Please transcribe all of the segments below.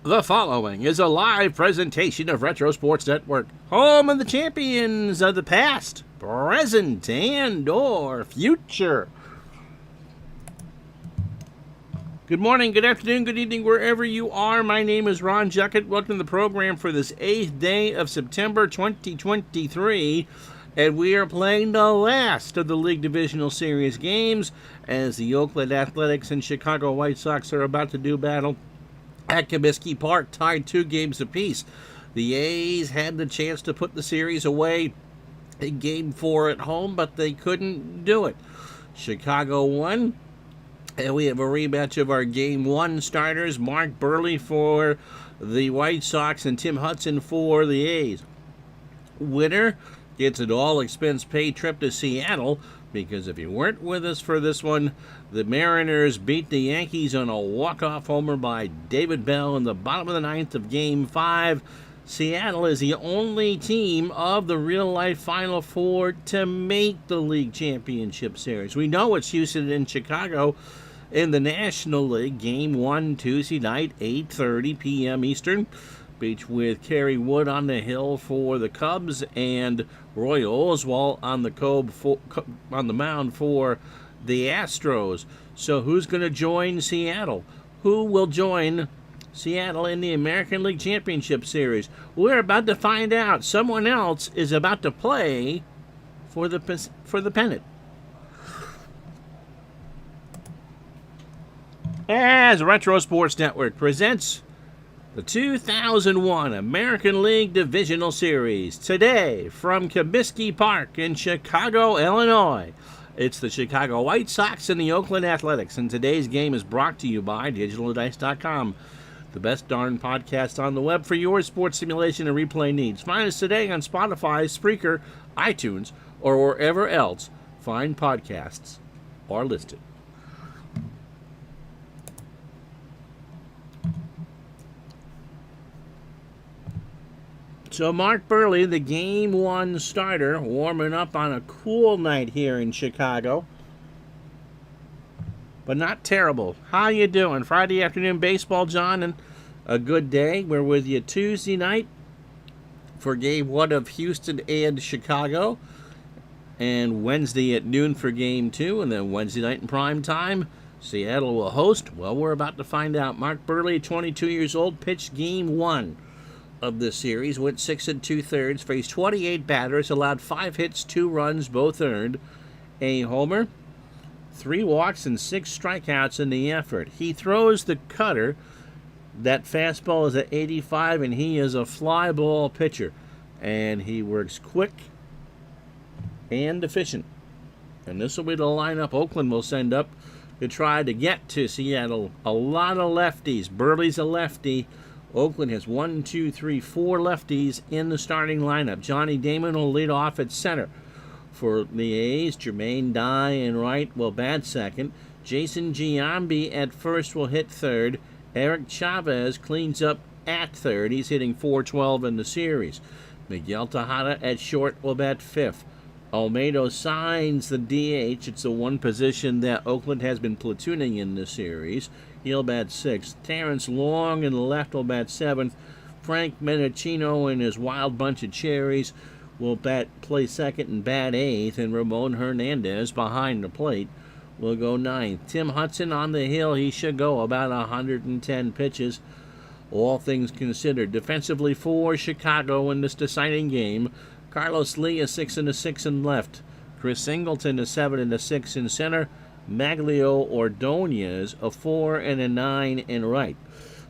The following is a live presentation of Retro Sports Network, home of the champions of the past, present, and/or future. Good morning, good afternoon, good evening, wherever you are. My name is Ron Juckett. Welcome to the program for this 8th day of September 2023. And we are playing the last of the League Divisional Series games as the Oakland Athletics and Chicago White Sox are about to do battle at Comiskey Park, tied 2 games apiece. The A's had the chance to put the series away in Game 4 at home, but they couldn't do it. Chicago won, and we have a rematch of our Game 1 starters, Mark Burley for the White Sox and Tim Hudson for the A's. Winner gets an all-expense-paid trip to Seattle, because if you weren't with us for this one, the Mariners beat the Yankees on a walk-off homer by David Bell in the bottom of the 9th of Game 5. Seattle is the only team of the real-life Final Four to make the League Championship Series. We know it's Houston and Chicago in the National League. Game 1 Tuesday night, 8:30 p.m. Eastern. Beach with Kerry Wood on the hill for the Cubs and Roy Oswalt on the mound for the Astros. So who's going to join Seattle? Who will join Seattle in the American League Championship Series? We're about to find out. Someone else is about to play for the pennant. As Retro Sports Network presents the 2001 American League Divisional Series, today from Comiskey Park in Chicago, Illinois. It's the Chicago White Sox and the Oakland Athletics, and today's game is brought to you by DigitalDice.com, the best darn podcast on the web for your sports simulation and replay needs. Find us today on Spotify, Spreaker, iTunes, or wherever else fine podcasts are listed. So Mark Burley, the Game 1 starter, warming up on a cool night here in Chicago. But not terrible. How you doing? Friday afternoon baseball, John, and a good day. We're with you Tuesday night for Game 1 of Houston and Chicago. And Wednesday at noon for Game 2. And then Wednesday night in prime time, Seattle will host. Well, we're about to find out. Mark Burley, 22 years old, pitched Game 1 of this series, went 6 2/3, faced 28 batters, allowed 5 hits, 2 runs, both earned, a homer, 3 walks, and 6 strikeouts in the effort. He throws the cutter. That fastball is at 85, and he is a fly ball pitcher. And he works quick and efficient. And this will be the lineup Oakland will send up to try to get to Seattle. A lot of lefties. Burley's a lefty. Oakland has 4 lefties in the starting lineup. Johnny Damon will lead off at center. For the A's, Jermaine Dye in right will bat second. Jason Giambi at first will hit third. Eric Chavez cleans up at third. He's hitting .412 in the series. Miguel Tejada at short will bat fifth. Olmedo signs the DH. It's the one position that Oakland has been platooning in this series. He'll bat 6th. Terrence Long in the left will bat 7th. Frank Menachino and his wild bunch of cherries will play 2nd and bat 8th. And Ramon Hernandez behind the plate will go 9th. Tim Hudson on the hill. He should go about 110 pitches, all things considered. Defensively for Chicago in this deciding game, Carlos Lee is 6 6 in left. Chris Singleton is 7 6 in center. Maglio Ordonez a 4 9 in right.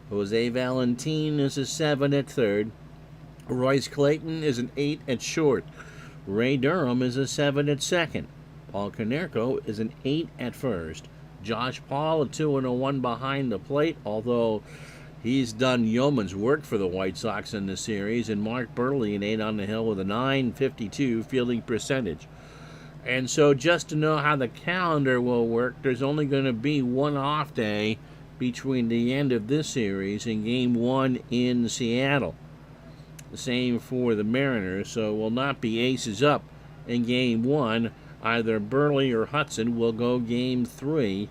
Jose Valentin is a 7 at third. Royce Clayton is an 8 at short. Ray Durham is a 7 at second. Paul Konerko is an 8 at first. Josh Paul a 2 and a 1 behind the plate, although he's done yeoman's work for the White Sox in this series. And Mark Burley an 8 on the hill with a .952 fielding percentage. And so just to know how the calendar will work, there's only going to be one off day between the end of this series and Game 1 in Seattle. The same for the Mariners, so will not be aces up in Game 1. Either Burley or Hudson will go Game 3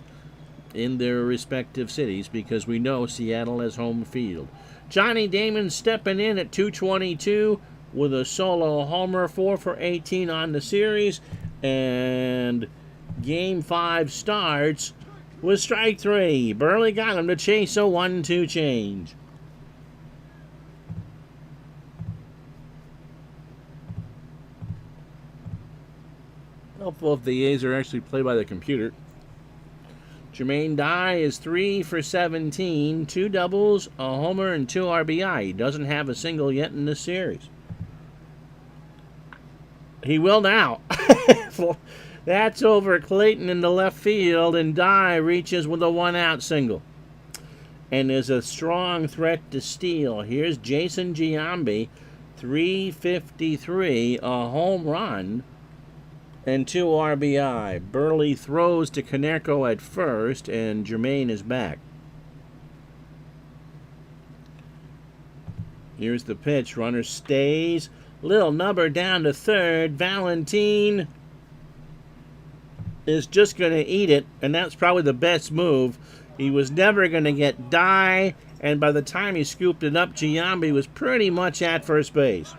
in their respective cities because we know Seattle has home field. Johnny Damon stepping in at 222 with a solo homer, 4 for 18 on the series, and Game 5 starts with strike 3. Burley got him to chase a 1-2 change. Helpful if the A's are actually played by the computer. Jermaine Dye is 3 for 17, 2 doubles, a homer, and 2 RBI. He doesn't have a single yet in this series. He will now. That's over Clayton in the left field, and Dye reaches with a 1-out single. And is a strong threat to steal. Here's Jason Giambi, 353, a home run, and 2 RBI. Burley throws to Caneco at first, and Jermaine is back. Here's the pitch. Runner stays. Little number down to third. Valentin is just going to eat it, and that's probably the best move. He was never going to get Dye, and by the time he scooped it up, Giambi was pretty much at first base.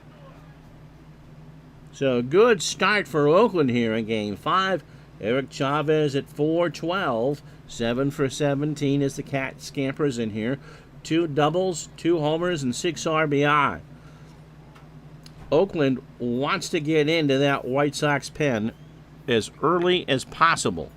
So good start for Oakland here in Game 5. Eric Chavez at 4-12, 7 for 17 as the cat scampers in here. 2 doubles, 2 homers, and 6 RBI. Oakland wants to get into that White Sox pen as early as possible.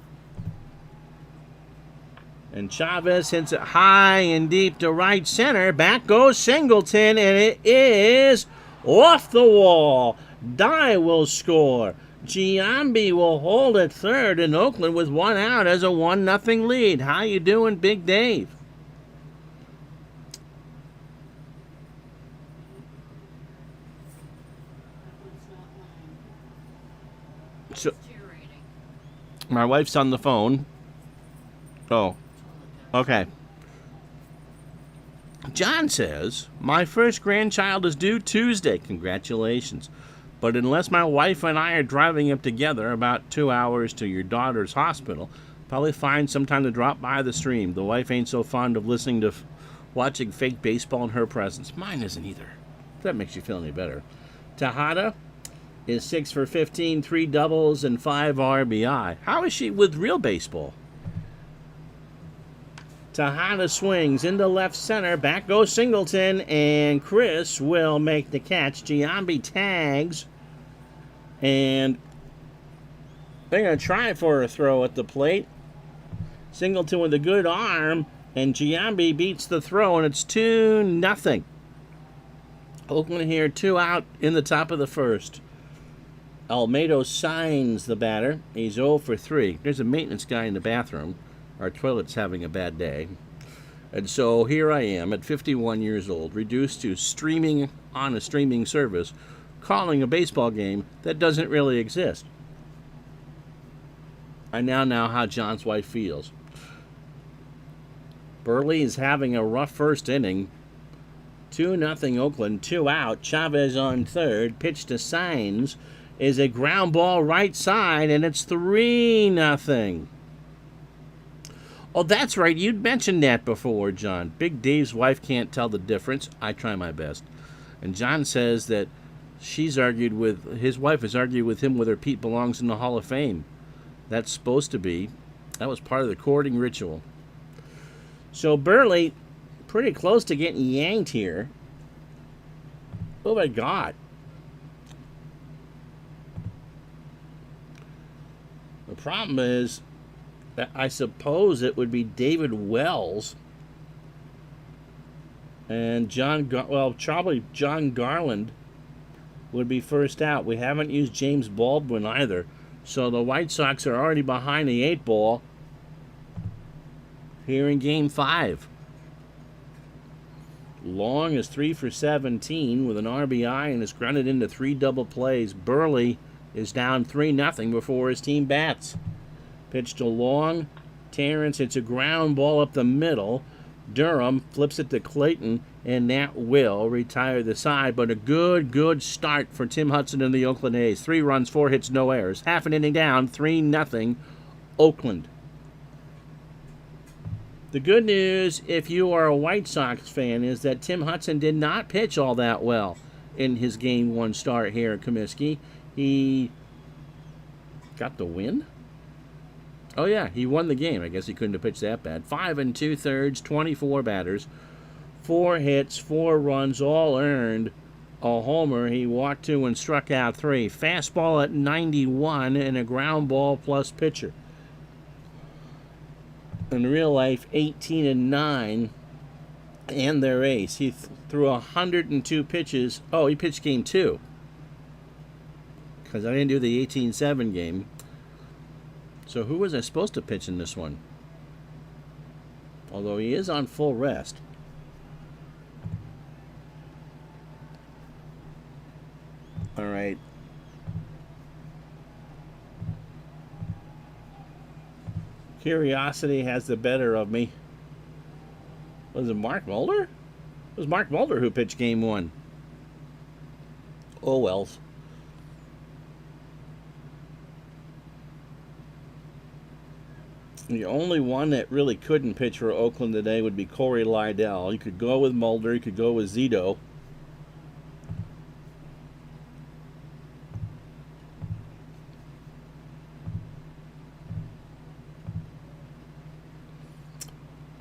And Chavez hits it high and deep to right center. Back goes Singleton, and it is off the wall. Dye will score. Giambi will hold at third, and Oakland with 1 out has a 1-0 lead. How you doing, Big Dave? So, my wife's on the phone. Oh, okay. John says, my first grandchild is due Tuesday. Congratulations. But unless my wife and I are driving up together about 2 hours to your daughter's hospital, probably find some time to drop by the stream. The wife ain't so fond of listening to watching fake baseball in her presence. Mine isn't either. If that makes you feel any better. Tejada is 6 for 15, 3 doubles, and 5 RBI. How is she with real baseball? Tejada swings into left center. Back goes Singleton, and Chris will make the catch. Giambi tags, and they're going to try for a throw at the plate. Singleton with a good arm, and Giambi beats the throw, and it's 2-0. Oakland here, 2 out in the top of the first. Almedo signs the batter. He's 0 for 3. There's a maintenance guy in the bathroom. Our toilet's having a bad day. And so here I am at 51 years old, reduced to streaming on a streaming service, calling a baseball game that doesn't really exist. I now know how John's wife feels. Burley is having a rough first inning. 2-0 Oakland, 2 out. Chavez on third. Pitch to Saenz is a ground ball right side, and it's 3-0. Oh, that's right. You'd mentioned that before, John. Big Dave's wife can't tell the difference. I try my best. And John says that his wife has argued with him whether Pete belongs in the Hall of Fame. That's supposed to be. That was part of the courting ritual. So Burley, pretty close to getting yanked here. Oh, my God. The problem is that I suppose it would be David Wells and probably John Garland would be first out. We haven't used James Baldwin either. So the White Sox are already behind the 8 ball here in Game 5. Long is 3 for 17 with an RBI and is grounded into 3 double plays. Burley is down 3-0 before his team bats. Pitch to Long. Terrence hits a ground ball up the middle. Durham flips it to Clayton, and that will retire the side. But a good start for Tim Hudson and the Oakland A's. 3 runs, 4 hits, no errors. Half an inning down, 3-0 Oakland. The good news, if you are a White Sox fan, is that Tim Hudson did not pitch all that well in his Game 1 start here at Comiskey. He got the win? Oh, yeah, he won the game. I guess he couldn't have pitched that bad. 5 2/3, 24 batters, 4 hits, 4 runs, all earned. A homer. He walked 2 and struck out 3. Fastball at 91 and a ground ball plus pitcher. In real life, 18-9 and their ace. He threw 102 pitches. Oh, he pitched game 2. Because I didn't do the 18-7 game. So who was I supposed to pitch in this one? Although he is on full rest. All right. Curiosity has the better of me. Was it Mark Mulder? It was Mark Mulder who pitched game 1. Oh, wells. The only one that really couldn't pitch for Oakland today would be Corey Liddell. You could go with Mulder. You could go with Zito.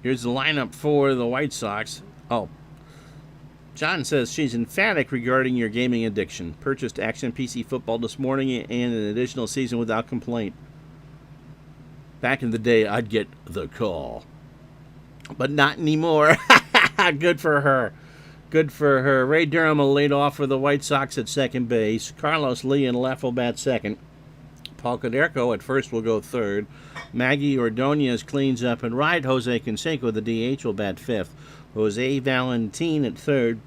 Here's the lineup for the White Sox. Oh, John says she's emphatic regarding your gaming addiction. Purchased Action PC Football this morning and an additional season without complaint. Back in the day, I'd get the call. But not anymore. Good for her. Good for her. Ray Durham will lead off for the White Sox at second base. Carlos Lee in left will bat second. Paul Konerko at first will go third. Maggie Ordonez cleans up and right. Jose Canseco, the DH, will bat fifth. Jose Valentin at third.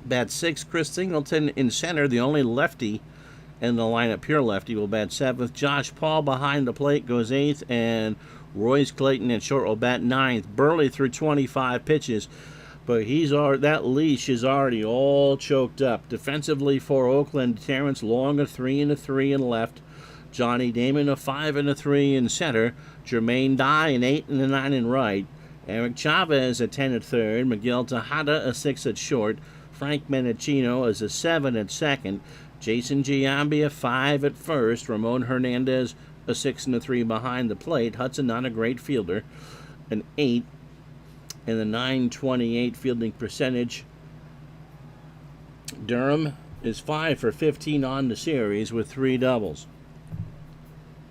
Bat sixth. Chris Singleton in center, the only lefty in the lineup, pure lefty, will bat seventh. Josh Paul behind the plate goes eighth. And Royce Clayton at short will bat ninth. Burley threw 25 pitches. But that leash is already all choked up. Defensively for Oakland, Terrence Long a 3-3 in left. Johnny Damon a 5-3 in center. Jermaine Dye an 8-9 in right. Eric Chavez a 10 at third. Miguel Tejada a 6 at short. Frank Menachino is a 7 at second. Jason Giambi a 5 at first. Ramon Hernandez a 6-3 behind the plate. Hudson not a great fielder. An 8 and the .928 fielding percentage. Durham is 5 for 15 on the series with 3 doubles.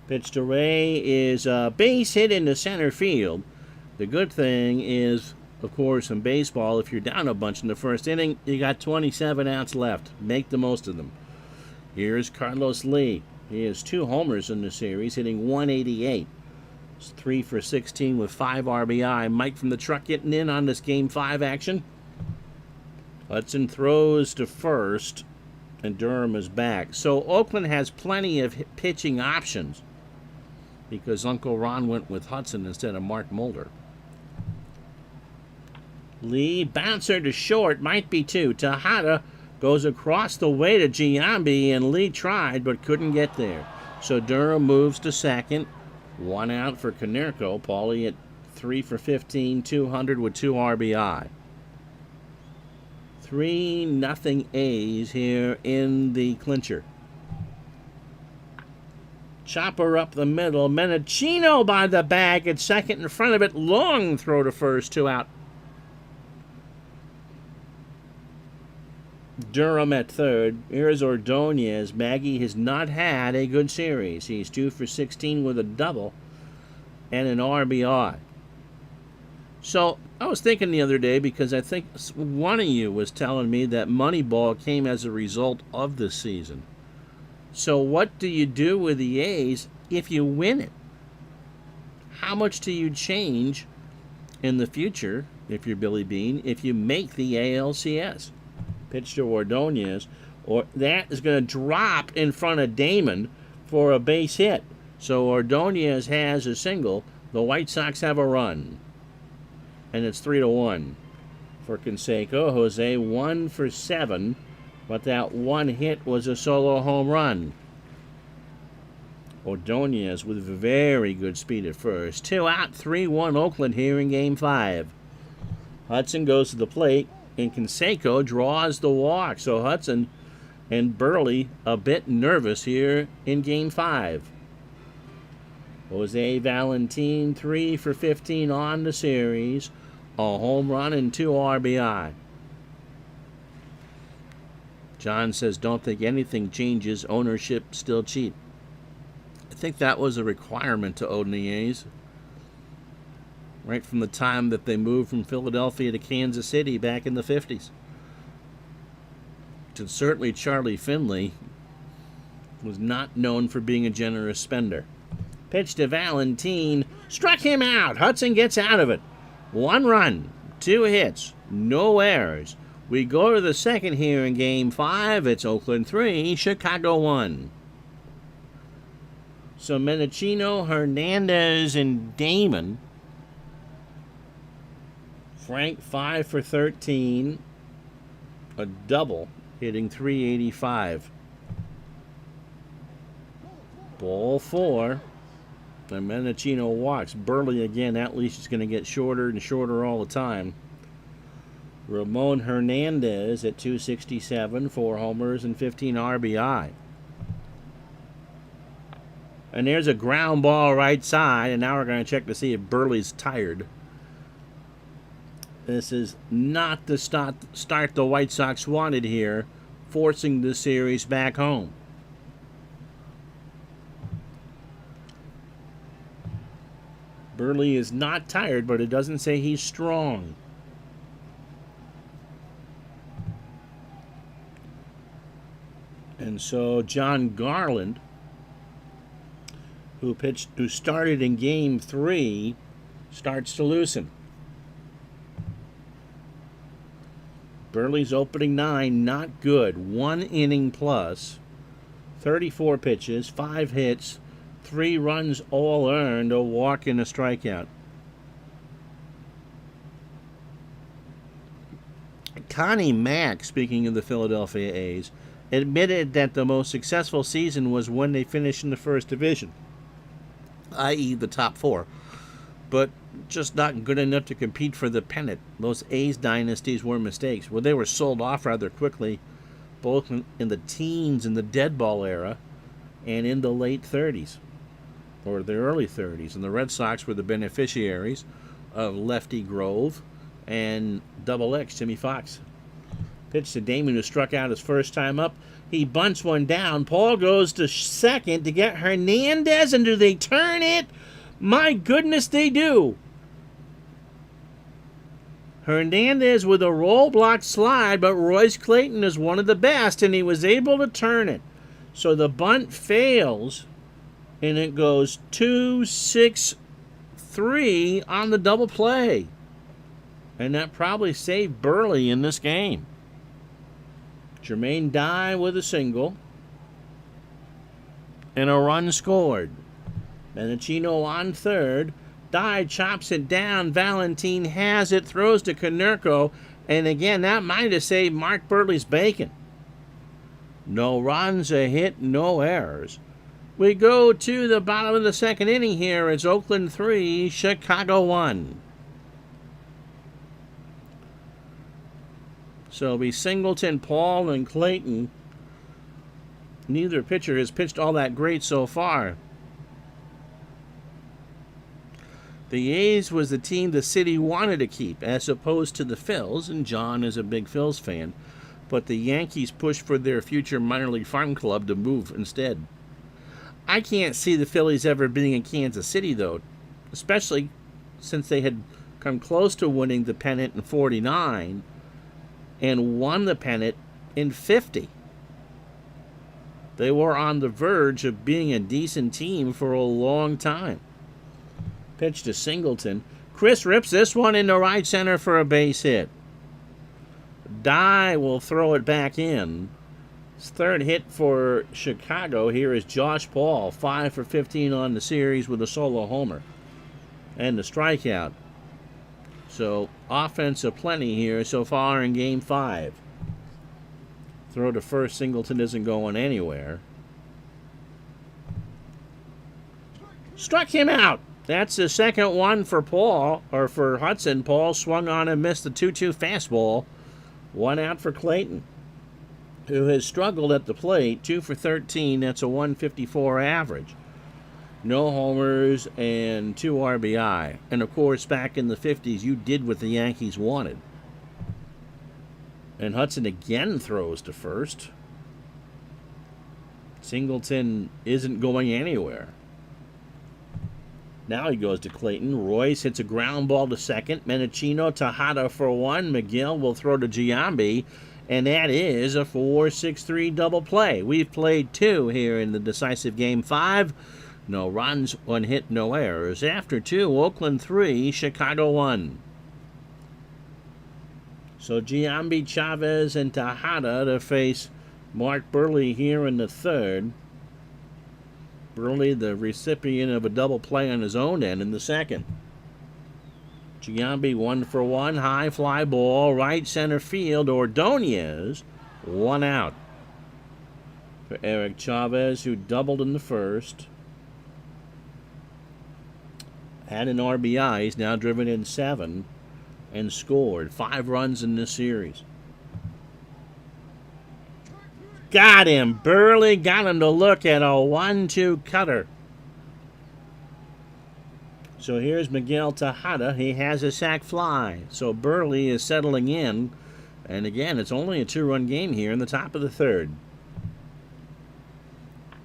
Pitch to Ray is a base hit into center field. The good thing is, of course, in baseball, if you're down a bunch in the first inning, you got 27 outs left. Make the most of them. Here's Carlos Lee. He has 2 homers in the series, hitting .188. It's 3 for 16 with 5 RBI. Mike from the truck getting in on this Game 5 action. Hudson throws to first, and Durham is back. So Oakland has plenty of pitching options because Uncle Ron went with Hudson instead of Mark Mulder. Lee, bouncer to short, might be 2. Tejada goes across the way to Giambi, and Lee tried but couldn't get there. So Durham moves to second. 1 out for Konerko. Paulie at 3 for 15, 200 with 2 RBI. 3-0 A's here in the clincher. Chopper up the middle. Menachino by the bag at second in front of it. Long throw to first, 2 out. Durham at third. Here's Ordonez. Maggie has not had a good series. He's 2 for 16 with a double and an RBI. So I was thinking the other day, because I think one of you was telling me that Moneyball came as a result of this season. So what do you do with the A's if you win it? How much do you change in the future, if you're Billy Beane, if you make the ALCS? Pitch to Ordonez, or that is going to drop in front of Damon for a base hit. So Ordonez has a single. The White Sox have a run. And it's 3-1 for Canseco. Jose 1 for 7, but that one hit was a solo home run. Ordonez with very good speed at first. 2 out, 3-1 Oakland here in Game 5. Hudson goes to the plate, and Canseco draws the walk. So Hudson and Burley a bit nervous here in Game 5. Jose Valentin, 3 for 15 on the series. A home run and 2 RBI. John says, don't think anything changes. Ownership still cheap. I think that was a requirement to own the A's. Right from the time that they moved from Philadelphia to Kansas City back in the 50s. And certainly Charlie Finley was not known for being a generous spender. Pitch to Valentin. Struck him out. Hudson gets out of it. 1 run, 2 hits, no errors. We go to the second here in Game 5. It's Oakland 3, Chicago 1. So Menachino, Hernandez, and Damon. Frank 5 for 13. A double, hitting .385. Ball 4. And Menachino walks. Burley again, that leash is going to get shorter and shorter all the time. Ramon Hernandez at .267, 4 homers and 15 RBI. And there's a ground ball right side, and now we're going to check to see if Burley's tired. This is not the start the White Sox wanted here, forcing the series back home. Burley is not tired, but it doesn't say he's strong. And so John Garland, who started in Game 3, starts to loosen. Burley's opening 9, not good. 1 inning plus, 34 pitches, 5 hits, 3 runs all earned, a walk and a strikeout. Connie Mack, speaking of the Philadelphia A's, admitted that the most successful season was when they finished in the first division, i.e. the top 4, but just not good enough to compete for the pennant. Those A's dynasties were mistakes. Well, they were sold off rather quickly, both in the teens in the dead ball era and in the late 30s. Or the early 30s, and the Red Sox were the beneficiaries of Lefty Grove and Double X, Jimmy Fox. Pitch to Damon, who struck out his first time up. He bunts one down. Paul goes to second to get Hernandez, and do they turn it? My goodness, they do. Hernandez with a roll block slide, but Royce Clayton is one of the best, and he was able to turn it. So the bunt fails, and it goes 2-6-3 on the double play. And that probably saved Burley in this game. Jermaine Dye with a single. And a run scored. Menachino on third. Dye chops it down. Valentin has it. Throws to Konerko. And again, that might have saved Mark Burley's bacon. No runs, a hit, no errors. We go to the bottom of the second inning here. It's Oakland 3, Chicago 1. So it'll be Singleton, Paul, and Clayton. Neither pitcher has pitched all that great so far. The A's was the team the city wanted to keep, as opposed to the Phils, and John is a big Phils fan. But the Yankees pushed for their future minor league farm club to move instead. I can't see the Phillies ever being in Kansas City, though, especially since they had come close to winning the pennant in 49 and won the pennant in 50. They were on the verge of being a decent team for a long time. Pitch to Singleton. Chris rips this one into right center for a base hit. Dye will throw it back in. His third hit for Chicago here is Josh Paul, 5 for 15 on the series with a solo homer and the strikeout. So offense aplenty here so far in Game 5. Throw to first, Singleton isn't going anywhere. Struck him out. That's the second one for Paul, or for Hudson. Paul swung on and missed the 2-2 fastball. 1 out for Clayton, who has struggled at the plate. 2 for 13. That's a 154 average. No homers and 2 RBI. And, of course, back in the 50s, you did what the Yankees wanted. And Hudson again throws to first. Singleton isn't going anywhere. Now he goes to Clayton. Royce hits a ground ball to second. Menachino, Tejada for 1. McGill will throw to Giambi. And that is a 4-6-3 double play. We've played 2 here in the decisive Game 5. No runs, 1 hit, no errors. After 2, Oakland 3, Chicago 1. So Giambi, Chavez, and Tejada to face Mark Burley here in the 3rd. Burley, the recipient of a double play on his own end in the 2nd. Giambi 1 for 1, high fly ball, right center field. Ordonez, 1 out. For Eric Chavez, who doubled in the 1st. Had an RBI, he's now driven in 7 and scored 5 runs in this series. Got him. Burley got him to look at a 1-2 cutter. So here's Miguel Tejada. He has a sac fly. So Burley is settling in. And again, it's only a 2-run game here in the top of the 3rd.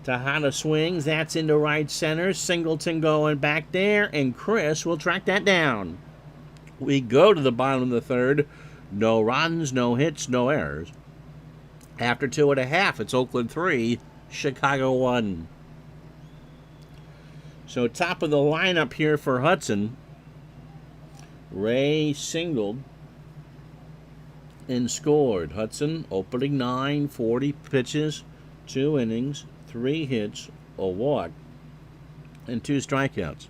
Tejada swings. That's into right center. Singleton going back there. And Chris will track that down. We go to the bottom of the 3rd. No runs, no hits, no errors. After 2.5, it's Oakland 3, Chicago 1. So top of the lineup here for Hudson. Ray singled and scored. Hudson opening 9, 40 pitches, 2 innings, 3 hits, a walk, and 2 strikeouts.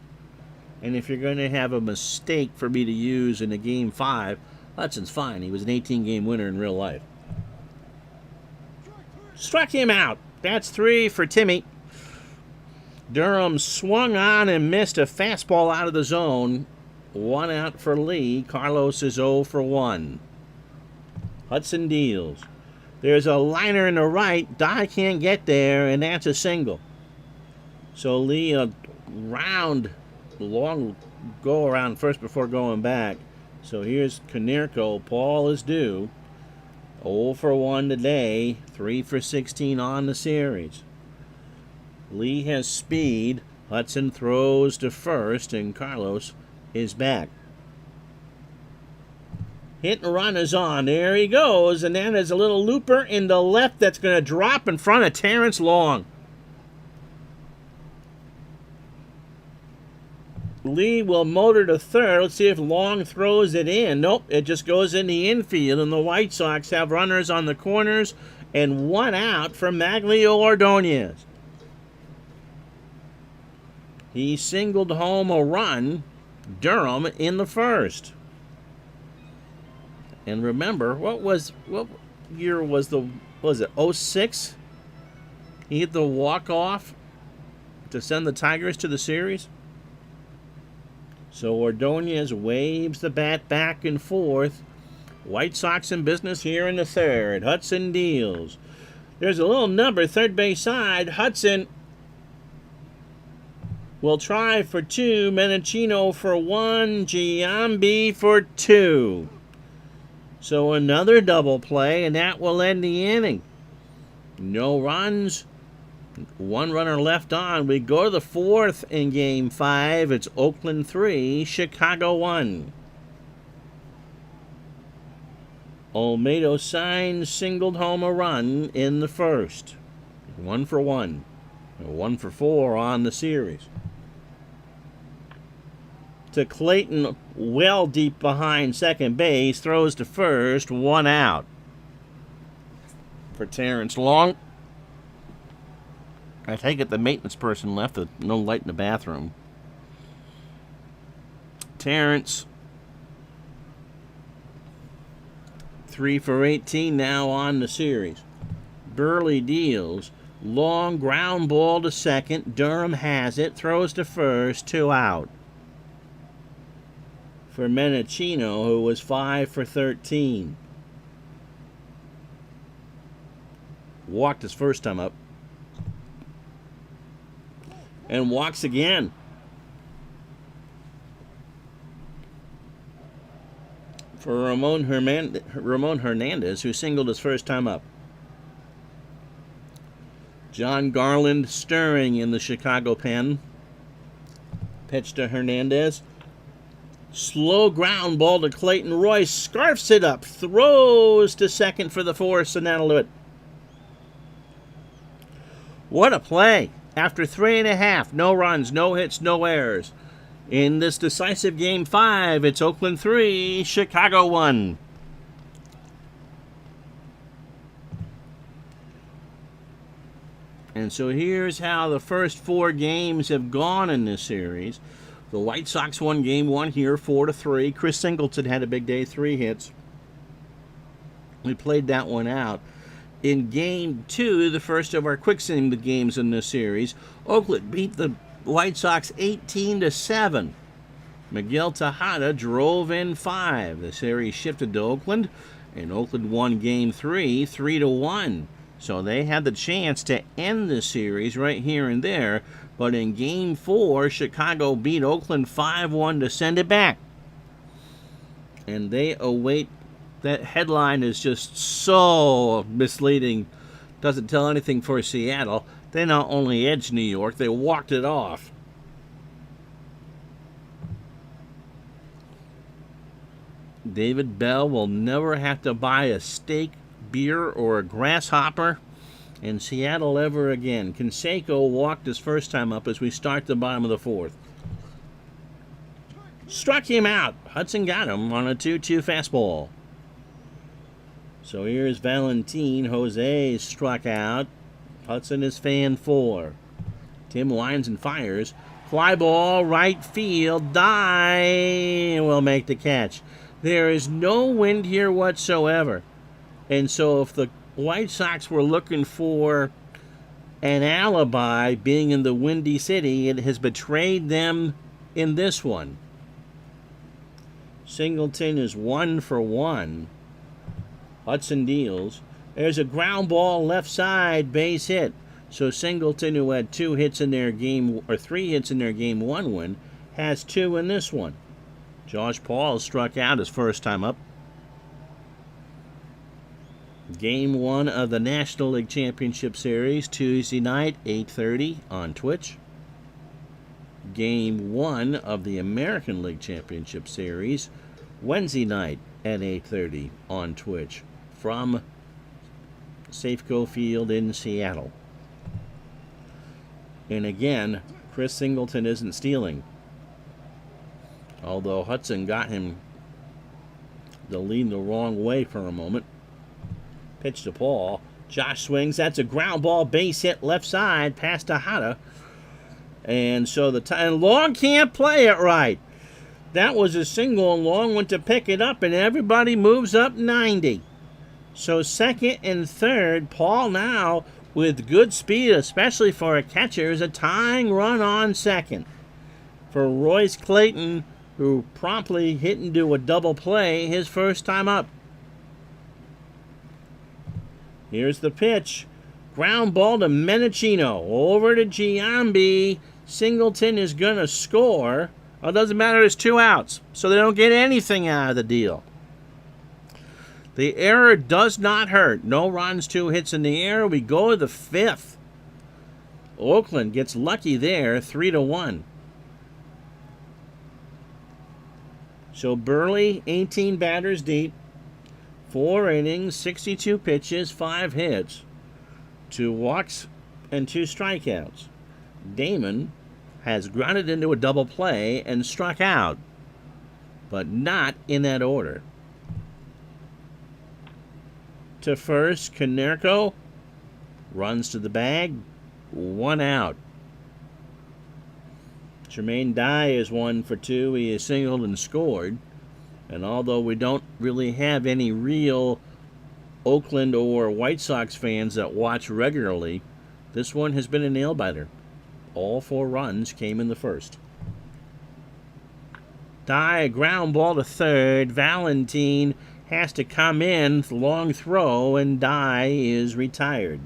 And if you're going to have a mistake for me to use in a Game 5, Hudson's fine. He was an 18-game winner in real life. Struck him out. That's 3 for Timmy. Durham swung on and missed a fastball out of the zone. 1 out for Lee. Carlos is 0 for 1. Hudson deals. There's a liner in the right. Dye can't get there, and that's a single. So Lee, a long go around first before going back. So here's Konerko. Paul is due. 0 for 1 today, 3 for 16 on the series. Lee has speed. Hudson throws to first, and Carlos is back. Hit and run is on. There he goes, and then there's a little looper in the left that's going to drop in front of Terrence Long. Lee will motor to third. Let's see if Long throws it in. Nope, it just goes in the infield, and the White Sox have runners on the corners and 1 out for Maglio Ordonez. He singled home a run, Durham, in the 1st. And remember, what year was it 06? He hit the walk-off to send the Tigers to the series. So Ordonez waves the bat back and forth. White Sox in business here in the 3rd. Hudson deals. There's a little number, third base side. Hudson will try for 2. Menachino for 1. Giambi for 2. So another double play, and that will end the inning. No runs. 1 runner left on. We go to the 4th in Game 5. It's Oakland 3, Chicago 1. Olmedo Signs singled home a run in the 1st. 1 for 1. 1 for 4 on the series. To Clayton, well deep behind second base. Throws to first. 1 out. For Terrence Long. I take it the maintenance person left with no light in the bathroom. Terrence, 3 for 18 now on the series. Burley deals. Long ground ball to second. Durham has it. Throws to first. 2 out. For Menachino, who was 5 for 13. Walked his first time up. And walks again. For Ramon Hernandez, who singled his first time up. John Garland stirring in the Chicago pen. Pitch to Hernandez. Slow ground ball to Clayton Royce. Scarfs it up. Throws to second for the force, and that'll do it. What a play. After 3.5, no runs, no hits, no errors. In this decisive Game 5, it's Oakland 3, Chicago 1. And so here's how the first 4 games have gone in this series. The White Sox won Game 1 here, 4-3. Chris Singleton had a big day, 3 hits. We played that one out. In Game 2, the first of our quick-inning games in this series, Oakland beat the White Sox 18-7. Miguel Tejada drove in 5. The series shifted to Oakland, and Oakland won Game 3, 3-1. So they had the chance to end the series right here and there, but in Game 4, Chicago beat Oakland 5-1 to send it back. And they await. That headline is just so misleading. Doesn't tell anything for Seattle. They not only edged New York, they walked it off. David Bell will never have to buy a steak, beer, or a grasshopper in Seattle ever again. Canseco walked his first time up as we start the bottom of the 4th. Struck him out. Hudson got him on a 2-2 fastball. So here's Valentin. Jose struck out. Hudson is fan 4. Tim winds and fires. Fly ball, right field. Die. Will make the catch. There is no wind here whatsoever. And so if the White Sox were looking for an alibi being in the Windy City, it has betrayed them in this one. Singleton is 1 for 1. Hudson deals. There's a ground ball left side, base hit. So Singleton, who had 2 hits in their game, or 3 hits in their Game 1 win, has 2 in this one. Josh Paul struck out his first time up. Game 1 of the National League Championship Series, Tuesday night, 8:30 on Twitch. Game 1 of the American League Championship Series, Wednesday night at 8:30 on Twitch from Safeco Field in Seattle. And again, Chris Singleton isn't stealing. Although Hudson got him to lean the wrong way for a moment. Pitch to Paul. Josh swings. That's a ground ball, base hit left side past Tejada. And so and Long can't play it right. That was a single, and Long went to pick it up, and everybody moves up 90. So second and third, Paul now with good speed, especially for a catcher, is a tying run on second. For Royce Clayton, who promptly hit into a double play his first time up. Here's the pitch. Ground ball to Menachino. Over to Giambi. Singleton is going to score. Well, it doesn't matter, it's 2 outs, so they don't get anything out of the deal. The error does not hurt. No runs, 2 hits in the air. We go to the 5th. Oakland gets lucky there, 3-1. So Burley, 18 batters deep, 4 innings, 62 pitches, 5 hits, 2 walks, and 2 strikeouts. Damon has grounded into a double play and struck out, but not in that order. To first, Konerko runs to the bag, 1 out. Jermaine Dye is 1 for 2. He is singled and scored. And although we don't really have any real Oakland or White Sox fans that watch regularly, This one has been a nail-biter. All 4 runs came in the first. Die, ground ball to third. Valentine has to come in, long throw, and Die is retired.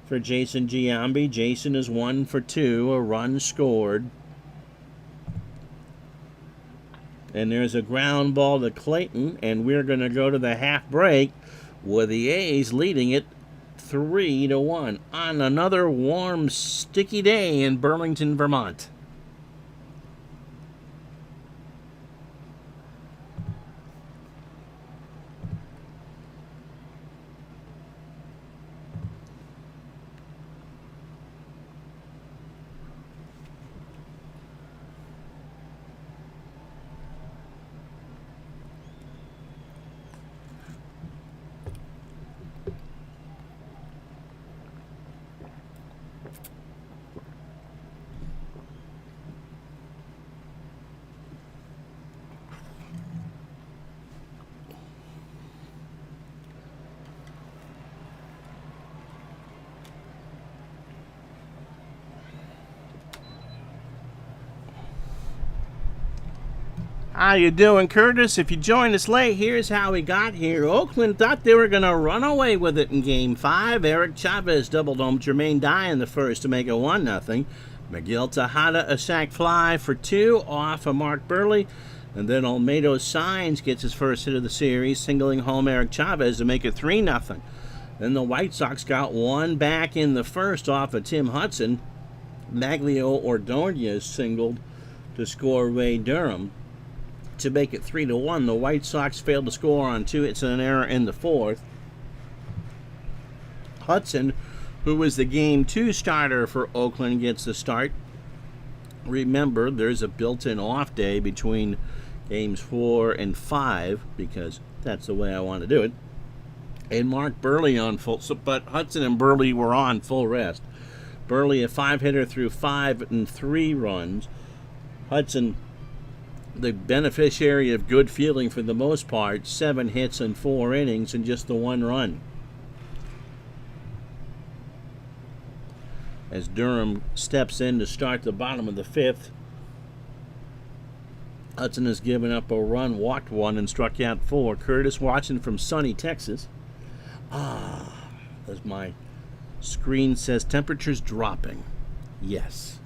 For Jason Giambi, Jason is 1 for 2, a run scored. And there's a ground ball to Clayton, and we're going to go to the half break with the A's leading it 3-1 on another warm, sticky day in Burlington, Vermont. How you doing, Curtis? If you joined us late, here's how we got here. Oakland thought they were going to run away with it in Game 5. Eric Chavez doubled home Jermaine Dye in the first to make it 1-0. Miguel Tejada a sac fly for 2 off of Mark Burley. And then Olmedo Saenz gets his first hit of the series, singling home Eric Chavez to make it 3-0. Then the White Sox got 1 back in the first off of Tim Hudson. Maglio Ordonez singled to score Ray Durham to make it 3-1. The White Sox failed to score on 2 hits and an error in the fourth. Hudson, who was the Game 2 starter for Oakland, gets the start. Remember, there's a built-in off day between Games 4 and 5 because that's the way I want to do it. And Mark Burley on full, but Hudson and Burley were on full rest. Burley a 5-hitter through 5 and 3 runs. Hudson, the beneficiary of good fielding for the most part, 7 hits and 4 innings and just the 1 run. As Durham steps in to start the bottom of the 5th, Hudson has given up a run, walked 1, and struck out 4. Curtis watching from sunny Texas. As my screen says, temperatures dropping. Yes.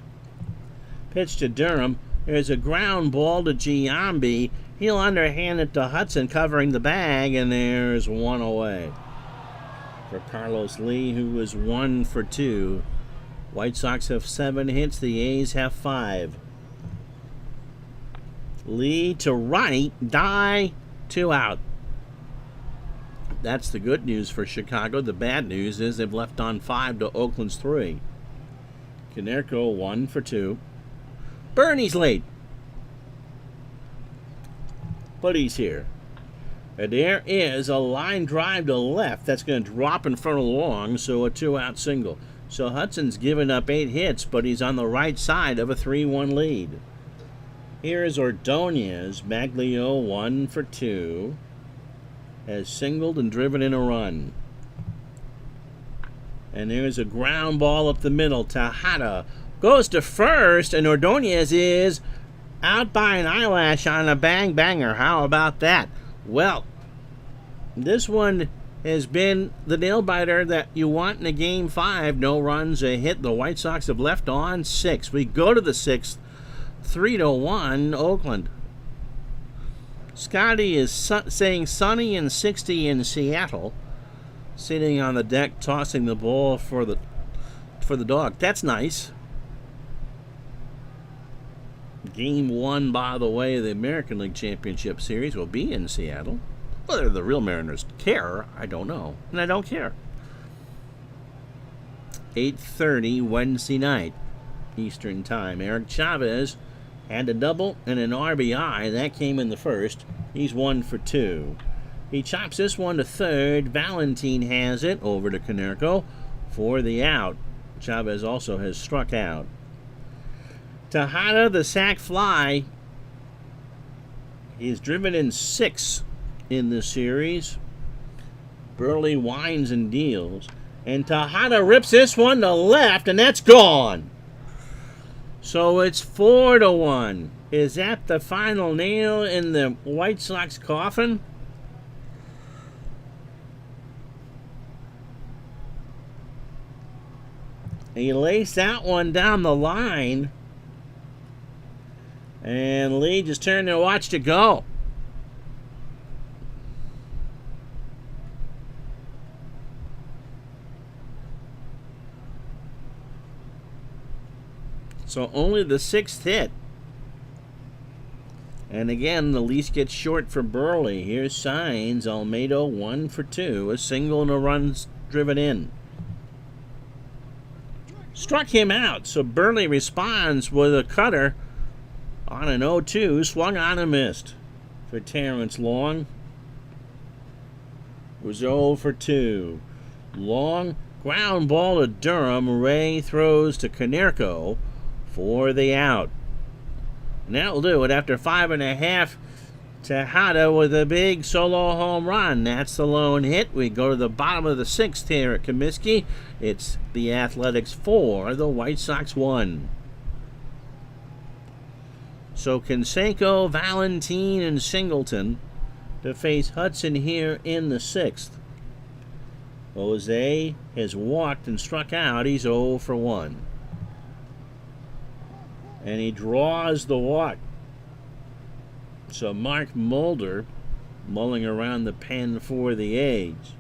Pitch to Durham. There's a ground ball to Giambi. He'll underhand it to Hudson, covering the bag, and there's 1 away. For Carlos Lee, who was 1 for 2. White Sox have 7 hits. The A's have 5. Lee to right. Die. 2 out. That's the good news for Chicago. The bad news is they've left on 5 to Oakland's 3. Konerko 1 for 2. Bernie's late, but he's here. And there is a line drive to left that's going to drop in front of Long, so a 2-out single. So Hudson's given up 8 hits, but he's on the right side of a 3-1 lead. Here's Ordonez. Maglio 1 for 2. Has singled and driven in a run. And there's a ground ball up the middle. Tejada goes to first, and Ordonez is out by an eyelash on a bang-banger. How about that? Well, this one has been the nail-biter that you want in a Game 5. No runs, a hit. The White Sox have left on 6. We go to the 6th, 3-1, Oakland. Scotty is saying sunny and 60 in Seattle. Sitting on the deck, tossing the ball for the dog. That's nice. Game 1, by the way, of the American League Championship Series will be in Seattle. Whether the real Mariners care, I don't know. And I don't care. 8:30 Wednesday night, Eastern Time. Eric Chavez had a double and an RBI. That came in the first. He's 1 for 2. He chops this one to third. Valentine has it over to Konerko for the out. Chavez also has struck out. Tejada, the sac fly. He's driven in 6 in this series. Burley winds and deals. And Tejada rips this one to left, and that's gone. So it's 4-1. Is that the final nail in the White Sox coffin? He laced that one down the line. And Lee just turned and watched it go. So only the 6th hit. And again, the lease gets short for Burley. Here's Signs. Almeida 1 for 2. A single and a run driven in. Struck him out. So Burley responds with a cutter on an 0-2. Swung on and missed for Terrence Long. It was 0 for 2. Long ground ball to Durham. Ray throws to Konerko for the out. And that'll do it. After 5.5, Tejada with a big solo home run. That's the lone hit. We go to the bottom of the 6th here at Comiskey. It's the Athletics 4, the White Sox 1. So Canseco, Valentin, and Singleton to face Hudson here in the 6th. Jose has walked and struck out. He's 0 for 1. And he draws the walk. So Mark Mulder mulling around the pen for the A's.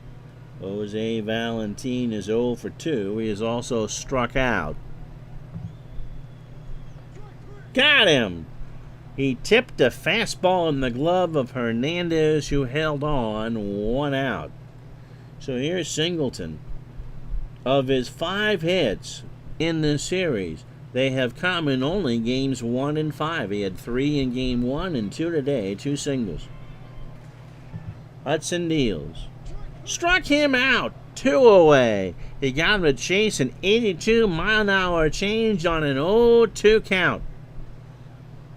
Jose Valentin is 0 for 2. He is also struck out. Got him! He tipped a fastball in the glove of Hernandez, who held on. 1 out. So here's Singleton. Of his 5 hits in this series, they have come in only games 1 and 5. He had 3 in game 1 and 2 today, 2 singles. Hudson deals. Struck him out. 2 away. He got him to chase an 82-mile-an-hour change on an 0-2 count.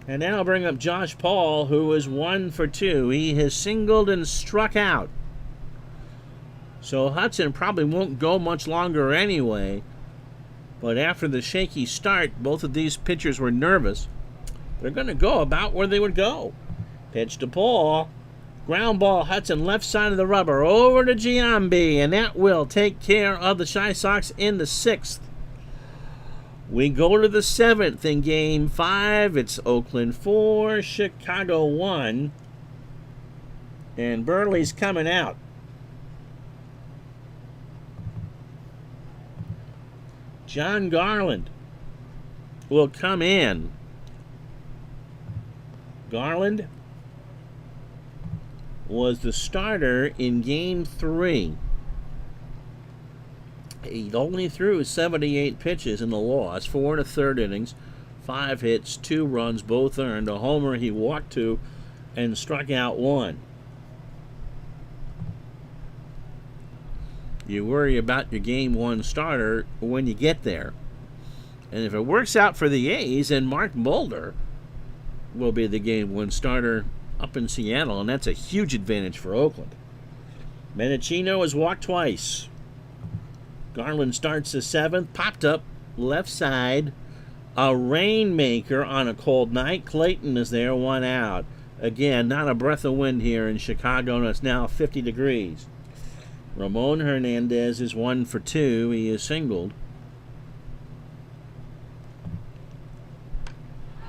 And now I'll bring up Josh Paul, who is 1 for 2. He has singled and struck out. So Hudson probably won't go much longer anyway. But after the shaky start, both of these pitchers were nervous. They're going to go about where they would go. Pitch to Paul. Ground ball, Hudson, left side of the rubber, over to Giambi, and that will take care of the Chi Sox in the 6th. We go to the 7th in Game 5. It's Oakland 4, Chicago 1. And Burley's coming out. John Garland will come in. Garland was the starter in Game 3. He only threw 78 pitches in the loss, 4 1/3 innings, 5 hits, 2 runs, both earned. A homer he walked to and struck out 1. You worry about your Game 1 starter when you get there. And if it works out for the A's, then Mark Mulder will be the Game 1 starter up in Seattle, and that's a huge advantage for Oakland. Mendocino has walked twice. Garland starts the 7th, popped up left side. A rainmaker on a cold night. Clayton is there, 1 out. Again, not a breath of wind here in Chicago, and it's now 50 degrees. Ramon Hernandez is 1 for 2. He is singled.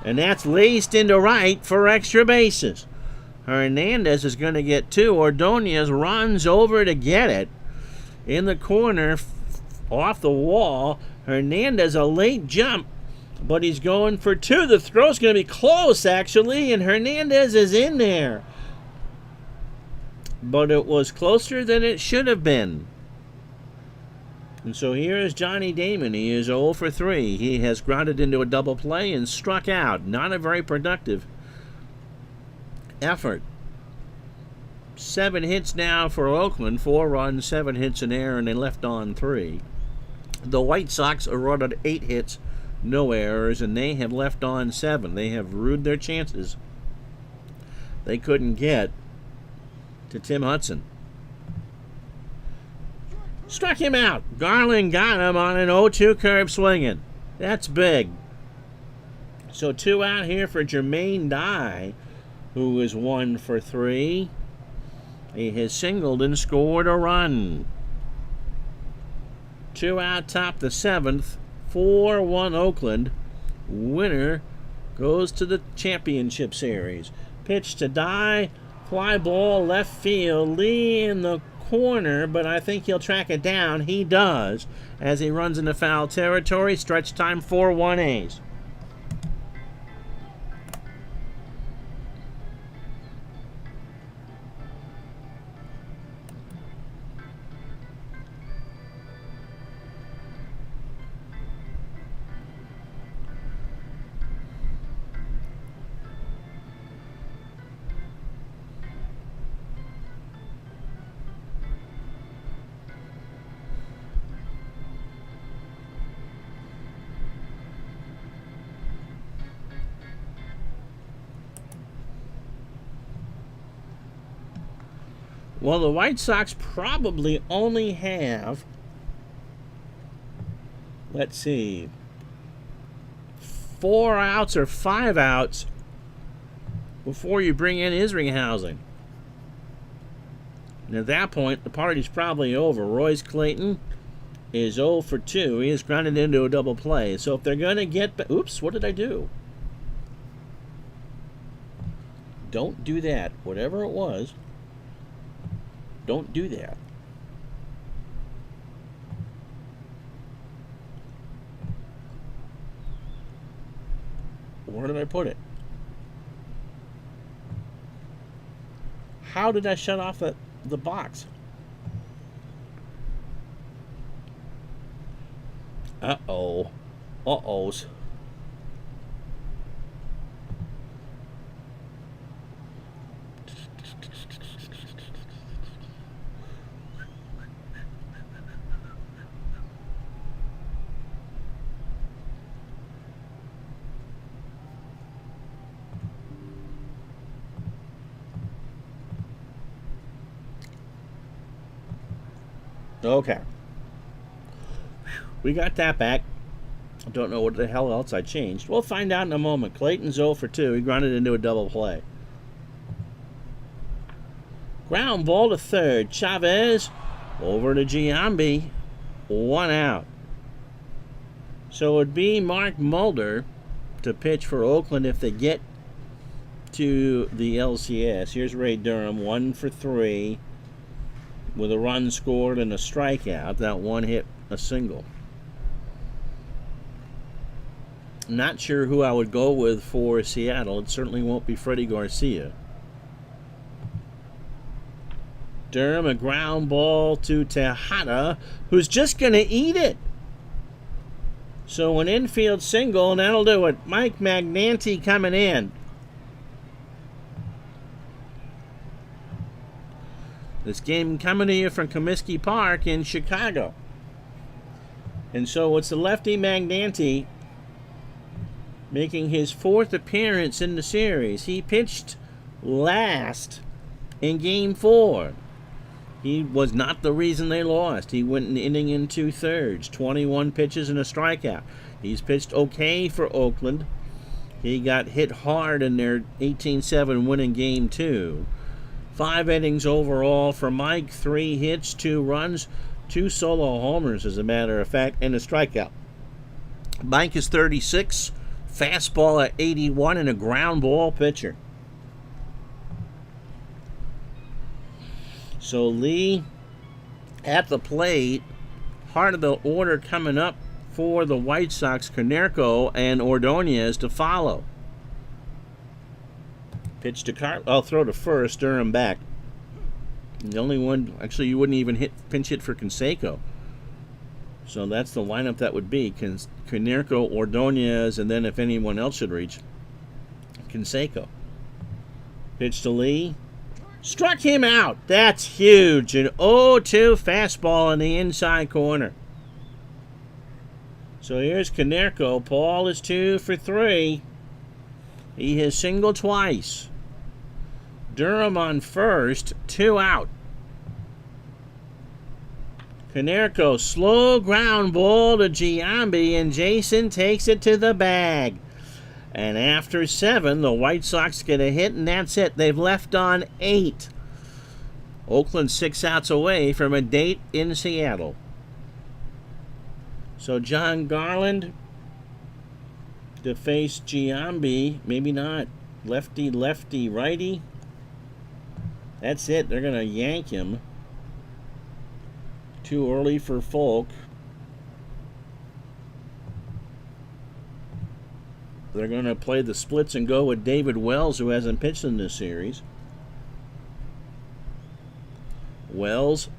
And that's laced into right for extra bases. Hernandez is going to get 2. Ordonez runs over to get it. In the corner, off the wall. Hernandez, a late jump, but he's going for 2. The throw's going to be close, actually, and Hernandez is in there. But it was closer than it should have been. And so here is Johnny Damon. He is 0 for 3. He has grounded into a double play and struck out. Not a very productive effort. 7 hits now for Oakland. 4 runs, 7 hits in error, and they left on 3. The White Sox eroded 8 hits, no errors, and they have left on 7. They have rued their chances. They couldn't get to Tim Hudson. Struck him out. Garland got him on an 0-2 curve swinging. That's big. So 2 out here for Jermaine Dye, who is 1 for 3. He has singled and scored a run. 2 out, top the 7th. 4-1 Oakland. Winner goes to the championship series. Pitch to Dye. Fly ball left field. Lee in the corner, but I think he'll track it down. He does as he runs into foul territory. Stretch time 4-1 A's. Well, the White Sox probably only have, let's see, 4 outs or 5 outs before you bring in Isringhausen. And at that point, the party's probably over. Royce Clayton is 0 for 2. He has grounded into a double play. So if they're going to get... Oops, what did I do? Don't do that. Whatever it was, don't do that. Where did I put it? How did I shut off the box? Uh-oh. Uh-ohs. Okay. We got that back. I don't know what the hell else I changed. We'll find out in a moment. Clayton's 0 for 2. He grounded into a double play. Ground ball to third. Chavez over to Giambi. 1 out. So it would be Mark Mulder to pitch for Oakland if they get to the LCS. Here's Ray Durham, 1 for 3. With a run scored and a strikeout. That one hit a single. Not sure who I would go with for Seattle. It certainly won't be Freddie Garcia. Durham, a ground ball to Tejada, who's just going to eat it. So an infield single, and that'll do it. Mike Magnanti coming in. This game coming to you from Comiskey Park in Chicago. And so it's the lefty Magnanti making his 4th appearance in the series. He pitched last in Game 4. He was not the reason they lost. He went an inning and 2/3, 21 pitches and a strikeout. He's pitched okay for Oakland. He got hit hard in their 18-7 win in Game 2. 5 innings overall for Mike, 3 hits, 2 runs, 2 solo homers, as a matter of fact, and a strikeout. Mike is 36, fastball at 81, and a ground ball pitcher. So Lee at the plate, heart of the order coming up for the White Sox, Konerko and Ordonez to follow. Pitch to I'll throw to first, Durham back. The only one, actually, you wouldn't even pinch hit for Canseco. So that's the lineup that would be. Konerko, Ordonez, and then if anyone else should reach, Canseco. Pitch to Lee. Struck him out. That's huge. An 0-2 fastball in the inside corner. So here's Konerko. Paul is 2 for 3. He has singled twice. Durham on first, 2 out. Konerko, slow ground ball to Giambi, and Jason takes it to the bag. And after 7, the White Sox get a hit, and that's it. They've left on 8. Oakland 6 outs away from a date in Seattle. So John Garland to face Giambi. Maybe not. Lefty, lefty, righty. That's it. They're going to yank him. Too early for Folk. They're going to play the splits and go with David Wells, who hasn't pitched in this series. Wells,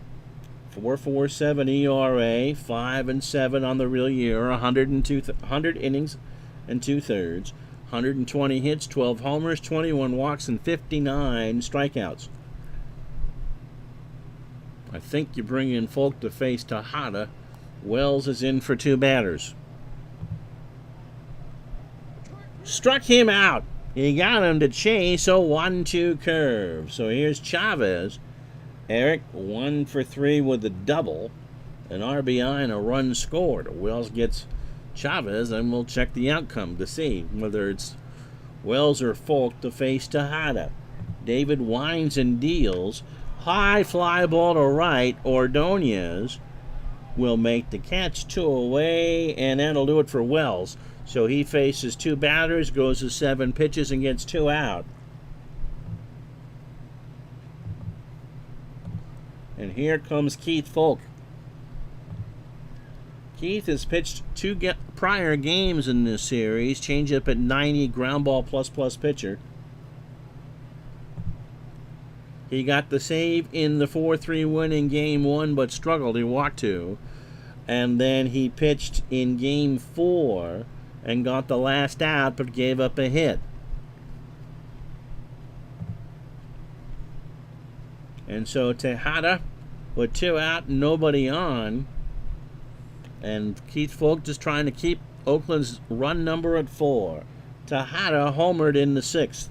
4.47 ERA, 5-7 on the real year, 100 innings and 2/3, 120 hits, 12 homers, 21 walks, and 59 strikeouts. I think you bring in Folk to face Tejada. Wells is in for 2 batters. Struck him out. He got him to chase a 1-2 curve. So here's Chavez. Eric, 1 for 3 with a double, an RBI and a run scored. Wells gets Chavez, and we'll check the outcome to see whether it's Wells or Folk to face Tejada. David winds and deals. High fly ball to right. Ordonez will make the catch, 2 away, and that'll do it for Wells. So he faces 2 batters, goes to 7 pitches, and gets 2 out. And here comes Keith Folk. Keith has pitched 2 prior games in this series. Changeup at 90, ground ball plus pitcher. He got the save in the 4-3 win in Game 1, but struggled. He walked 2. And then he pitched in Game 4 and got the last out, but gave up a hit. And so Tejada with 2 out, nobody on. And Keith Folk just trying to keep Oakland's run number at 4. Tejada homered in the 6th.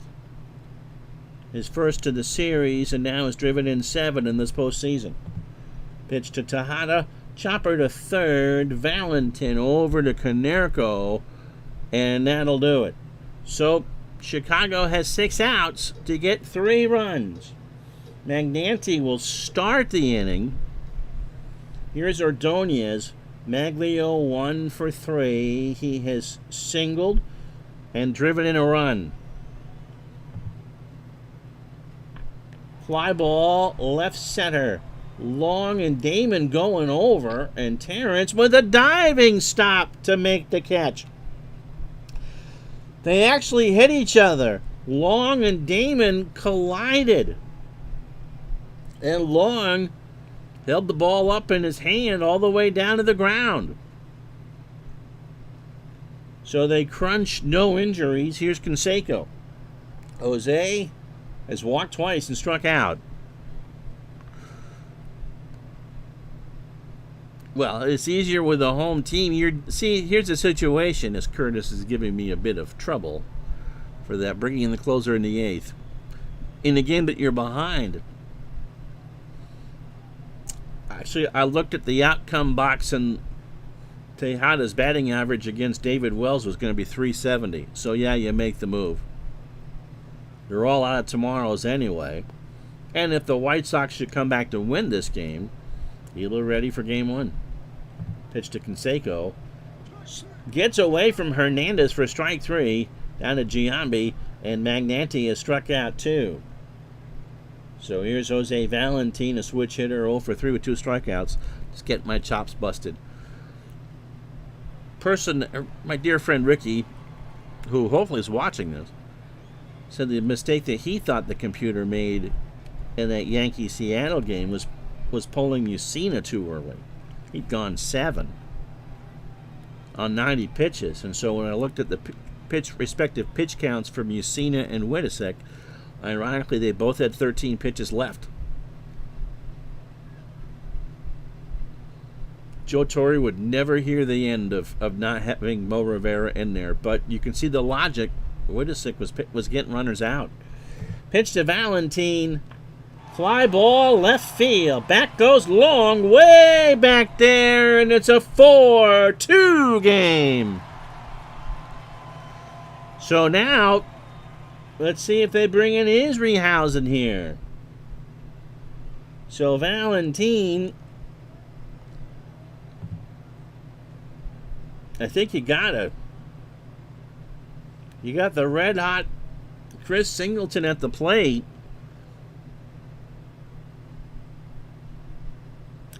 His first to the series, and now has driven in 7 in this postseason. Pitch to Tejada, chopper to third, Valentin over to Konerko, and that'll do it. So Chicago has 6 outs to get 3 runs. Magnanti will start the inning. Here's Ordonez. Maglio 1 for 3. He has singled and driven in a run. Fly ball left center. Long and Damon going over, and Terrence with a diving stop to make the catch. They actually hit each other. Long and Damon collided. And Long held the ball up in his hand all the way down to the ground. So they crunched, no injuries. Here's Canseco. Jose has walked twice and struck out. Well, it's easier with a home team. See, here's the situation, as Curtis is giving me a bit of trouble for that, bringing in the closer in the 8th. In a game that you're behind. Actually, I looked at the outcome box, and Tejada's batting average against David Wells was going to be .370. So, yeah, you make the move. They're all out of tomorrow's anyway. And if the White Sox should come back to win this game, he'll be ready for Game 1. Pitch to Canseco. Gets away from Hernandez for strike 3. Down to Giambi. And Magnanti has struck out 2. So here's Jose Valentin, a switch hitter, 0 for 3 with 2 strikeouts. Just getting my chops busted. My dear friend Ricky, who hopefully is watching this, said the mistake that he thought the computer made in that Yankee-Seattle game was pulling Mussina too early. He'd gone 7 on 90 pitches. And so when I looked at the respective pitch counts for Mussina and Whitesek, ironically, they both had 13 pitches left. Joe Torre would never hear the end of not having Mo Rivera in there, but you can see the logic. Whitesek was getting runners out. Pitch to Valentin, Fly ball left field. Back goes Long, way back there, and it's a 4-2 game. So now, let's see if they bring in Isringhausen here. So Valentine, I think you got the red hot Chris Singleton at the plate.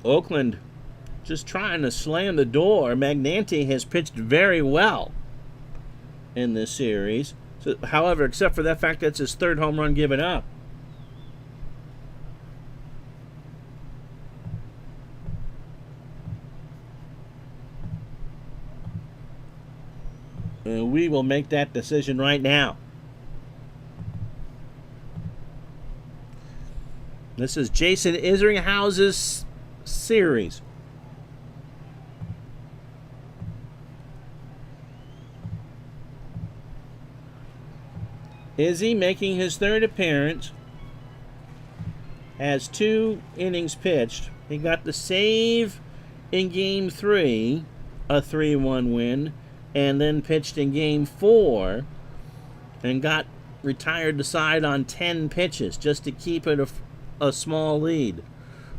Oakland just trying to slam the door. Magnanti has pitched very well in this series. So, however, except for that fact that's his third home run given up. And we will make that decision right now. This is Jason Isringhausen's series. Izzy making his third appearance. Has 2 innings pitched. He got the save in Game 3, a 3-1 win, and then pitched in Game 4 and got retired the side on 10 pitches just to keep it a small lead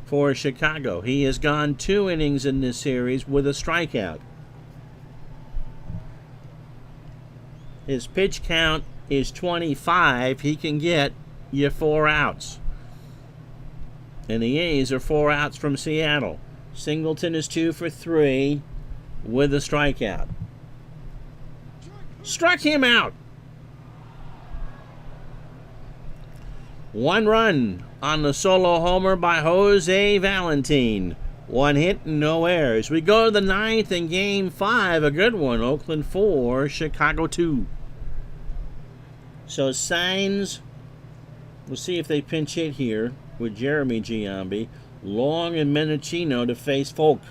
for Chicago. He has gone 2 innings in this series with a strikeout. His pitch count is 25. He can get you 4 outs. And the A's are 4 outs from Seattle. Singleton is 2 for 3 with a strikeout. Struck him out. 1 run on the solo homer by Jose Valentine. 1 hit and no errors. We go to the 9th in Game 5. A good one. Oakland 4, Chicago 2. So signs. We'll see if they pinch hit here with Jeremy Giambi. Long and Menachino to face Folk.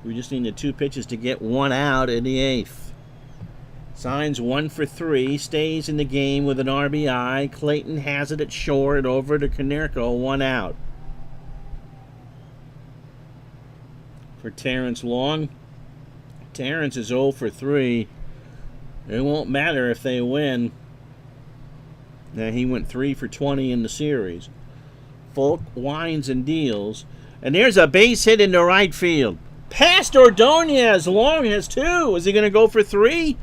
We just need the 2 pitches to get 1 out in the 8th. Signs 1 for 3. Stays in the game with an RBI. Clayton has it at short. Over to Konerko. 1 out. For Terrence Long. Terrence is 0 for 3. It won't matter if they win. Now he went 3 for 20 in the series. Folk winds and deals. And there's a base hit into right field. Past Ordonez. Long has 2. Is he going to go for 3?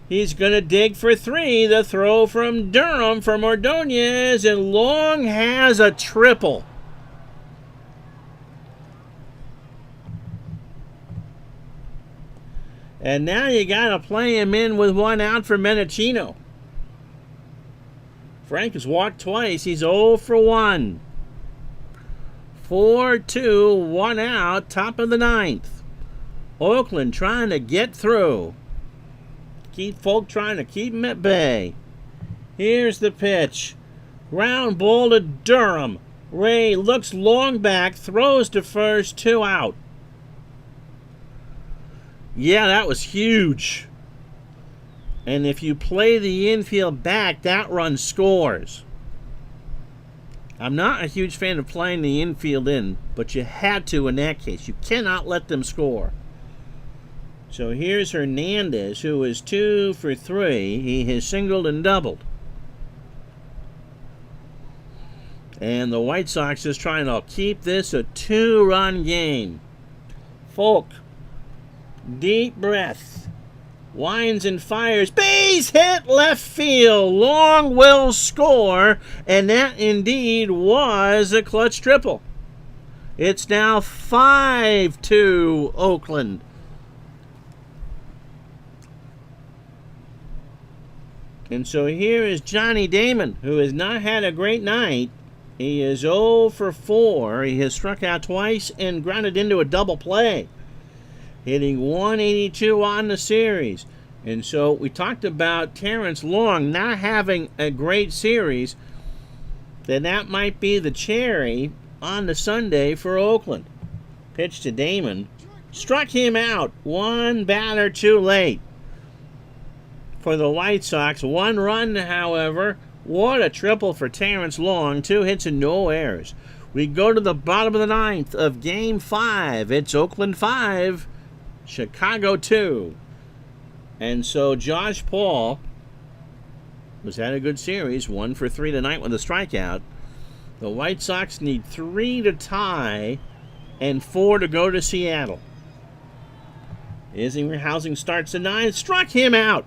He's going to dig for 3. The throw from Durham from Ordonez. And Long has a triple. And now you got to play him in with 1 out for Menachino. Frank has walked twice. He's 0 for 1. 4-2, 1 out, top of the 9th. Oakland trying to get through. Keith Folk trying to keep him at bay. Here's the pitch. Ground ball to Durham. Ray looks long back, throws to first, 2 out. Yeah, that was huge. And if you play the infield back, that run scores. I'm not a huge fan of playing the infield in, but you had to in that case. You cannot let them score. So here's Hernandez, who is 2 for 3. He has singled and doubled. And the White Sox is trying to keep this a 2-run game. Folk. Deep breath. Winds and fires. Base hit left field. Long will score. And that indeed was a clutch triple. It's now 5-2 Oakland. And so here is Johnny Damon, who has not had a great night. He is 0 for 4. He has struck out twice and grounded into a double play, hitting 182 on the series. And so we talked about Terrence Long not having a great series. Then that might be the cherry on the sundae for Oakland. Pitch to Damon. Struck him out. 1 batter too late for the White Sox. 1 run, however, What a triple for Terrence Long. 2 hits and no errors. We go to the bottom of the 9th of Game 5. It's Oakland 5, Chicago 2. And so Josh Paul was had a good series. 1 for 3 tonight with a strikeout. The White Sox need 3 to tie and 4 to go to Seattle. Isringhausen starts the 9th. Struck him out.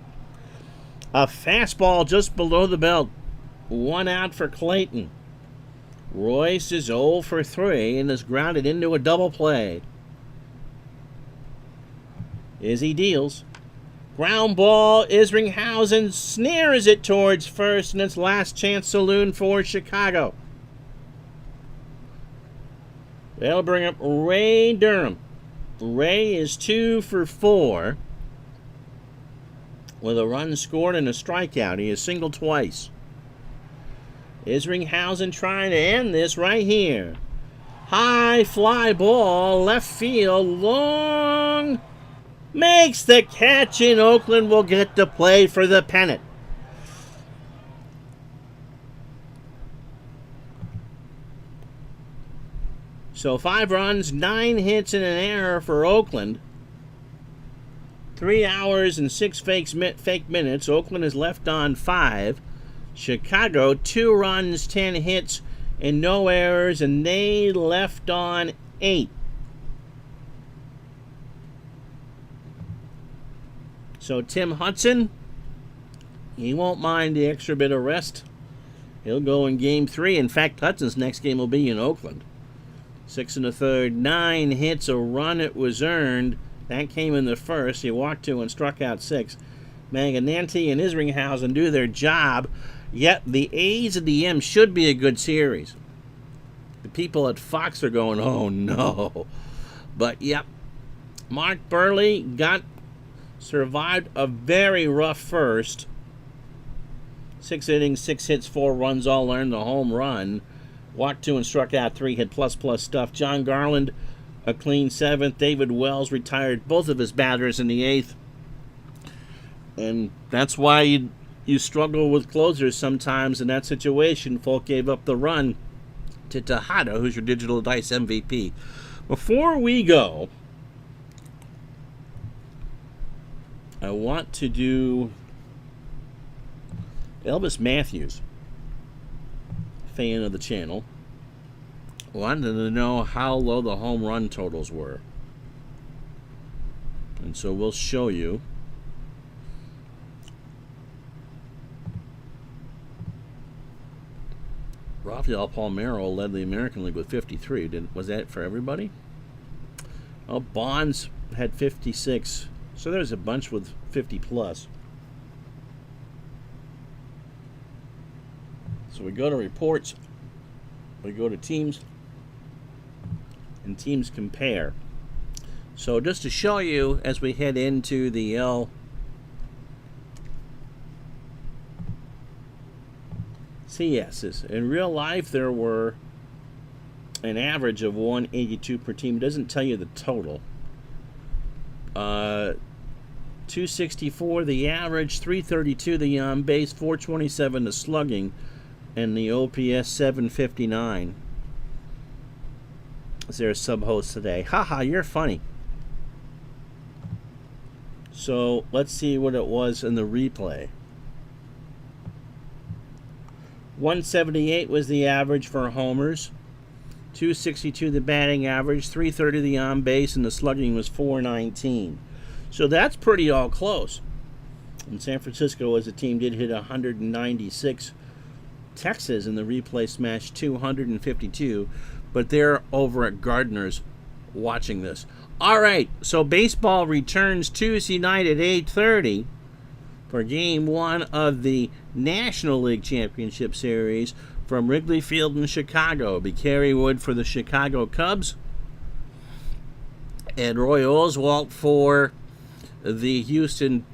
A fastball just below the belt. 1 out for Clayton. Royce is 0 for 3 and is grounded into a double play. Izzy deals. Ground ball. Isringhausen snares it towards first, and it's last chance saloon for Chicago. They'll bring up Ray Durham. Ray is 2 for 4 with a run scored and a strikeout. He has singled twice. Isringhausen trying to end this right here. High fly ball, left field, Long makes the catch, and Oakland will get to play for the pennant. So 5 runs, 9 hits, and an error for Oakland. 3 hours and 6 fake minutes. Oakland is left on 5. Chicago, 2 runs, 10 hits, and no errors, and they left on 8. So Tim Hudson, he won't mind the extra bit of rest. He'll go in Game 3. In fact, Hudson's next game will be in Oakland. 6 1/3, 9 hits, a run it was earned. That came in the first. He walked 2 and struck out 6. Mangananti and Isringhausen do their job, yet the A's and the M's should be a good series. The people at Fox are going, oh no. But yep, Mark Burley survived a very rough first. 6 innings, 6 hits, 4 runs, all earned, a home run. Walked 2 and struck out 3, hit plus stuff. John Garland, a clean 7th. David Wells retired both of his batters in the 8th. And that's why you struggle with closers sometimes in that situation. Folk gave up the run to Tejada, who's your Digital Dice MVP. Before we go, I want to do Elvis Matthews, fan of the channel, wanted to know how low the home run totals were. And so we'll show you. Rafael Palmeiro led the American League with 53. Was that for everybody? Oh, Bonds had 56. So there's a bunch with 50 plus. So we go to reports, we go to teams, and teams compare. So just to show you as we head into the LCSs, in real life there were an average of 182 per team. It doesn't tell you the total. 264 the average, 332 the on base, 427 the slugging, and the OPS 759. Is there a sub-host today? Haha, you're funny. So let's see what it was in the replay. 178 was the average for homers, 262 the batting average, 330 the on base, and the slugging was 419. So that's pretty all close. And San Francisco as a team did hit 196. Texas in the replay smashed 252, but they're over at Gardner's watching this. All right, so baseball returns Tuesday night at 8:30 for Game 1 of the National League Championship Series from Wrigley Field in Chicago. It'll be Kerry Wood for the Chicago Cubs and Roy Oswalt for the Houston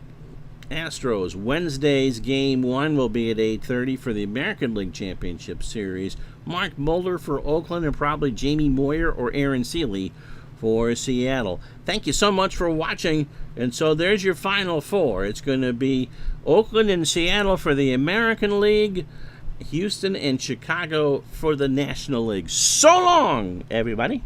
Astros. Wednesday's Game 1 will be at 8:30 for the American League Championship Series. Mark Mulder for Oakland and probably Jamie Moyer or Aaron Seeley for Seattle. Thank you so much for watching. And so there's your final 4. It's going to be Oakland and Seattle for the American League, Houston and Chicago for the National League. So long, everybody.